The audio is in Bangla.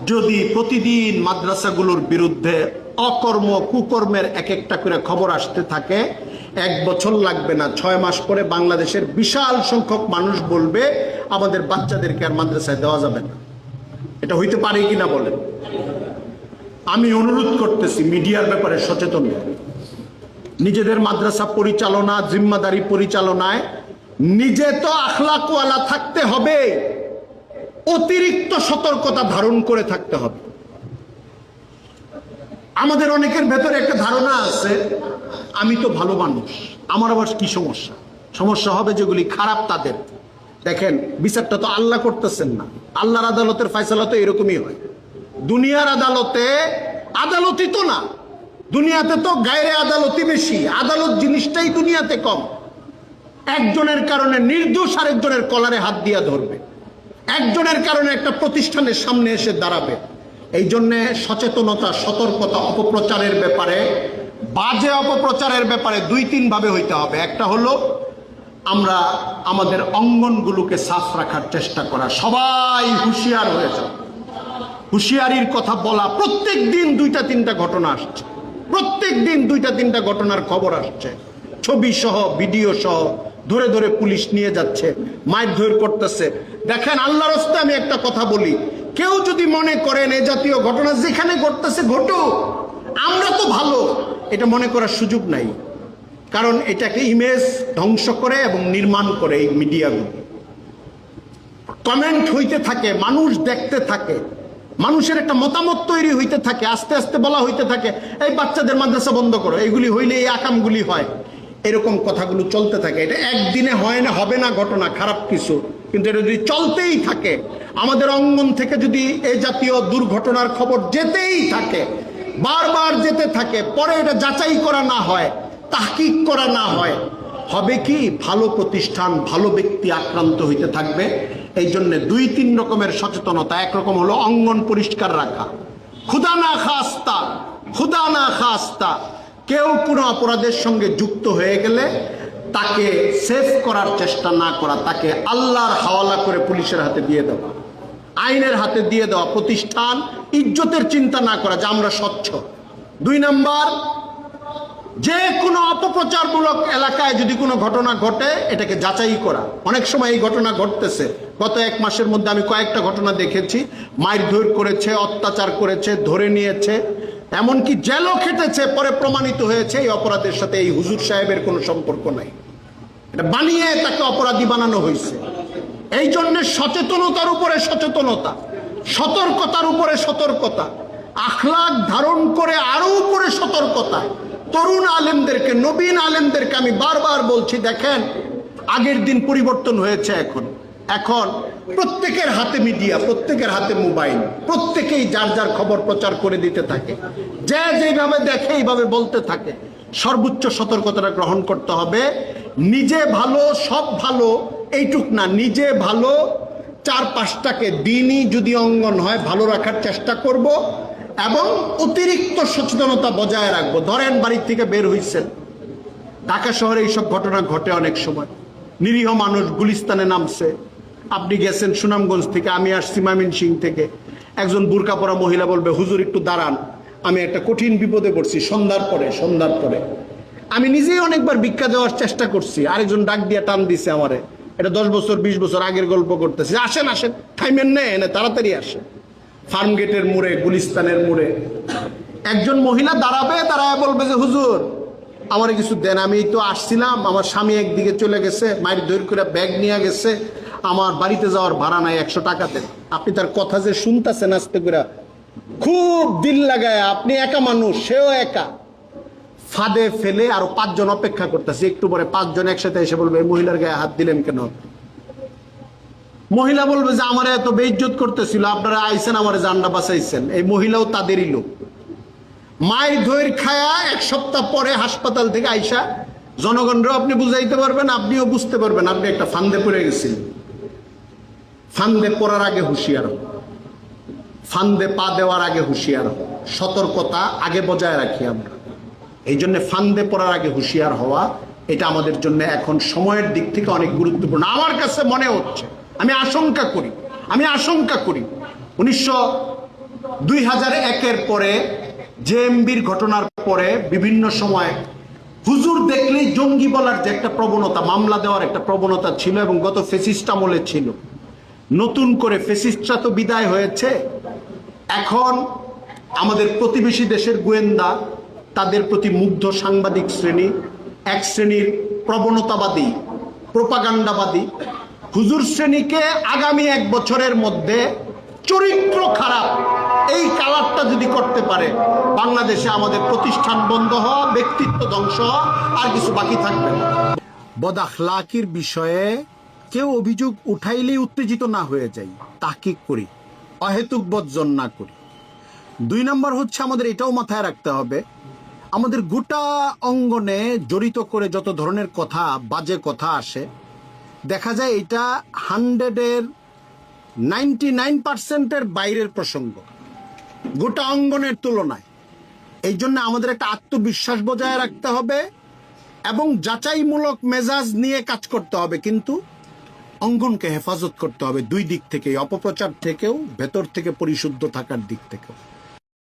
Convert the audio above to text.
যদি প্রতিদিন মাদ্রাসাগুলোর বিরুদ্ধে অকর্ম কুকর্মের এক একটা করে খবর আসতে থাকে, 1 বছর লাগবে না, 6 মাস পরে বাংলাদেশের বিশাল সংখ্যক মানুষ বলবে আমাদের বাচ্চাদেরকে আর মাদ্রাসায় দেওয়া যাবে না। এটা হইতে পারে কিনা বলেন? আমি অনুরোধ করতেছি মিডিয়ার ব্যাপারে সচেতন, নিজেদের মাদ্রাসা পরিচালনা জিম্মাদারি পরিচালনায় নিজে তো আখলাকওয়ালা থাকতে হবে, অতিরিক্ত সতর্কতা ধারণ করে থাকতে হবে। আমাদের অনেকের ভেতরে একটা ধারণা আছে আমি তো ভালো মানুষ, আমার আবার কি সমস্যা? সমস্যা হবে যেগুলি খারাপ তাদের। দেখেন বিচারটা তো আল্লাহ করতেছেন না, আল্লাহর আদালতের ফয়সালা তো এরকমই হয়। দুনিয়ার আদালতে আদালতই তো না, দুনিয়াতে তো গায়রে আদালতই বেশি, আদালত জিনিসটাই দুনিয়াতে কম। একজনের কারণে নির্দোষ আরেকজনের কলারে হাত দিয়া ধরবে, একজনের কারণে একটা প্রতিষ্ঠানের সামনে এসে দাঁড়াবে। এই জন্যে সচেতনতা, সতর্কতা, অপপ্রচারের ব্যাপারে, বাজে অপপ্রচারের ব্যাপারে 2-3 ভাবে হইতে হবে। একটা হলো আমরা আমাদের অঙ্গনগুলোকে সাফ রাখার চেষ্টা করা, সবাই হুঁশিয়ার হয়ে যাও। হুঁশিয়ারির কথা বলা, প্রত্যেক দিন 2-3টা ঘটনা আসছে, প্রত্যেক দিন 2-3টা ঘটনার খবর আসছে, ছবি সহ ভিডিও সহ, ধরে ধরে পুলিশ নিয়ে যাচ্ছে, মারধর করতেছে। দেখেন আল্লাহর রাস্তে আমি একটা কথা বলি, কেউ যদি মনে করেন এ জাতীয় ঘটনা যেখানে ঘটতেছে ঘটুক, আমরা তো ভালো, এটা মনে করার সুযোগ নাই। কারণ এটাকে ইমেজ ধ্বংস করে এবং নির্মাণ করে এই মিডিয়াগুলো। কমেন্ট হইতে থাকে, মানুষ দেখতে থাকে, মানুষের একটা মতামত তৈরি হইতে থাকে, আস্তে আস্তে বলা হইতে থাকে এই বাচ্চাদের মাদ্রাসা বন্ধ করো, এইগুলি হইলে এই আকামগুলি হয়, এরকম কথাগুলো চলতে থাকে। এটা একদিনে হয় না, হবে না ঘটনা খারাপ কিছু, কিন্তু এটা যদি চলতেই থাকে, আমাদের অঙ্গন থেকে যদি এই জাতীয় দুর্ঘটনার খবর যেতেই থাকে, বারবার যেতে থাকে, পরে এটা যাচাই করা না হয়, তাহকিক করা না হয়, হবে কি ভালো প্রতিষ্ঠান, ভালো ব্যক্তি আক্রান্ত হইতে থাকবে। এই জন্য 2-3 রকমের সচেতনতা। একরকম হলো অঙ্গন পরিষ্কার রাখা, খুদা না খাস্তা কেউ কোনো অপরাধের সঙ্গে যুক্ত হয়ে গেলে তাকে সেভ করার চেষ্টা না করা, তাকে আল্লাহর হাওয়ালা করে পুলিশের হাতে দিয়ে দেওয়া, আইনের হাতে দিয়ে দেওয়া, প্রতিষ্ঠান ইজ্জতের চিন্তা না করা যে আমরা স্বচ্ছ। 2 নাম্বার, যে কোনো অপপ্রচারমূলক এলাকায় যদি কোনো ঘটনা ঘটে এটাকে যাচাই করা। অনেক সময় এই ঘটনা ঘটতেছে, গত 1 মাসের মধ্যে আমি কয়েকটা ঘটনা দেখেছি, মারধর করেছে, অত্যাচার করেছে, ধরে নিয়েছে, এমনকি জেলও খেটেছে, পরে প্রমাণিত হয়েছে এই অপরাধের সাথে এই হুজুর সাহেবের কোনো সম্পর্ক নাই, এটা বানিয়ে তাকে অপরাধী বানানো হয়েছে। এই জন্য সচেতনতার উপরে সচেতনতা, সতর্কতার উপরে সতর্কতা, আখলাক ধারণ করে আরো উপরে সতর্কতা। তরুণ আলেমদেরকে, নবীন আলেমদেরকে আমি বারবার বলছি, দেখেন আগের দিন পরিবর্তন হয়েছে। এখন প্রত্যেকের হাতে মিডিয়া, প্রত্যেকের হাতে মোবাইল, প্রত্যেকেই যার যার খবর প্রচার করে দিতে থাকে, যে যেভাবে দেখে এইভাবে বলতে থাকে। সর্বোচ্চ সতর্কতাটা গ্রহণ করতে হবে। নিজে ভালো, সব ভালো এইটুক না, নিজে ভালো, 4-5টাকে দিনই যদি অঙ্গন হয় ভালো রাখার চেষ্টা করব এবং অতিরিক্ত সচেতনতা বজায় রাখবো। ধরেন বাড়ির থেকে বের হইছেন, ঢাকা শহরে এইসব ঘটনা ঘটে অনেক সময়, নিরীহ মানুষ গুলিস্তানে নামছে, আপনি গেছেন সুনামগঞ্জ থেকে, আমি আসছি ময়মনসিংহ থেকে, একজন বুরকা পরা মহিলা বলবে হুজুর একটু দাঁড়ান, আমি একটা কঠিন বিপদে পড়ছি, সন্ধ্যার পরে। আমি নিজেই অনেকবার ভিক্ষা দেওয়ার চেষ্টা করছি, আরেকজন ডাক দিয়ে টান দিছে আমারে, এটা 10 বছর 20 বছর আগের গল্প করতেছি, আসেন টাইমের নেই, এনে তাড়াতাড়ি আসেন। ফার্ম গেটের মোড়ে, গুলিস্তানের মোড়ে একজন মহিলা দাঁড়াবে, দাঁড়ায় বলবে যে হুজুর আমার কিছু দেন, আমি তো আসছিলাম, আমার স্বামী একদিকে চলে গেছে, মায়ের দৈর করে ব্যাগ নিয়ে গেছে, আমার বাড়িতে যাওয়ার ভাড়া নাই, 100 টাকা দেন। আপনি তার কথা যে শুনতেছেন আস্তে করে, খুব দিল লাগায়, আপনি একা মানুষ, সেও একা, ফাঁদে ফেলে আরো 5 জন অপেক্ষা করতেছে, একটু পরে 5 জন একসাথে এসে বলবে এই মহিলার গায়ে হাত দিলেন কেন? মহিলা বলবে যে আমার এত বেইজ্জত করতেছিল, আপনারা আইসেন আমার জান্ডা বাঁচাইছেন। এই মহিলাও তাদেরই লোক, মায়ের ধৈর খায়া 1 সপ্তাহ পরে হাসপাতাল থেকে আইসা জনগণরাও আপনি বুঝাইতে পারবেন, আপনিও বুঝতে পারবেন আপনি একটা ফান্দে পড়ে গেছিলেন। ফান্দে পড়ার আগে হুঁশিয়ার হও, ফান্দে পা দেওয়ার আগে হুঁশিয়ার হও, সতর্কতা আগে বজায় রাখি আমরা। এই জন্য ফান্দে পড়ার আগে হুঁশিয়ার হওয়া, এটা আমাদের জন্য এখন সময়ের দিক থেকে অনেক গুরুত্বপূর্ণ। আমার কাছে মনে হচ্ছে, আমি আশঙ্কা করি 19 2001-এর পরে জেএমবির ঘটনার পরে বিভিন্ন সময় হুজুর দেখলেই জঙ্গি বলার যে একটা প্রবণতা, মামলা দেওয়ার একটা প্রবণতা ছিল এবং গত ফেসিস্ট আমলে ছিল। নতুন করে ফেসিস্টরা তো বিদায় হয়েছে, এখন আমাদের প্রতিবেশী দেশের গোয়েন্দা, তাদের প্রতি মুগ্ধ সাংবাদিক শ্রেণী, এক শ্রেণীর প্রবণতাবাদী প্রোপাগান্ডাবাদী হুজুর শ্রেণীকে আগামী 1 বছরের মধ্যে চরিত্র খারাপ এই কালারটা যদি করতে পারে, বাংলাদেশে আমাদের প্রতিষ্ঠান বন্ধ হওয়া, ব্যক্তিত্ব ধ্বংস হওয়া, আর কিছু বাকি থাকবে না। বদআখলাকির বিষয়ে কেউ অভিযোগ উঠাইলেই উত্তেজিত না হয়ে যাই, তাহকিক করি, অহেতুক বর্জন না করি। 2 নম্বর হচ্ছে আমাদের এটাও মাথায় রাখতে হবে, আমাদের গোটা অঙ্গনে জড়িত করে যত ধরনের কথা, বাজে কথা আসে, দেখা যায় এটা 100-এর 99%-এর বাইরের প্রসঙ্গ গোটা অঙ্গনের তুলনায়। এই জন্য আমাদের একটা আত্মবিশ্বাস বজায় রাখতে হবে এবং যাচাইমূলক মেজাজ নিয়ে কাজ করতে হবে, কিন্তু অঙ্গনকে হেফাজত করতে হবে 2 দিক থেকেই, অপপ্রচার থেকেও, ভেতর থেকে পরিশুদ্ধ থাকার দিক থেকেও।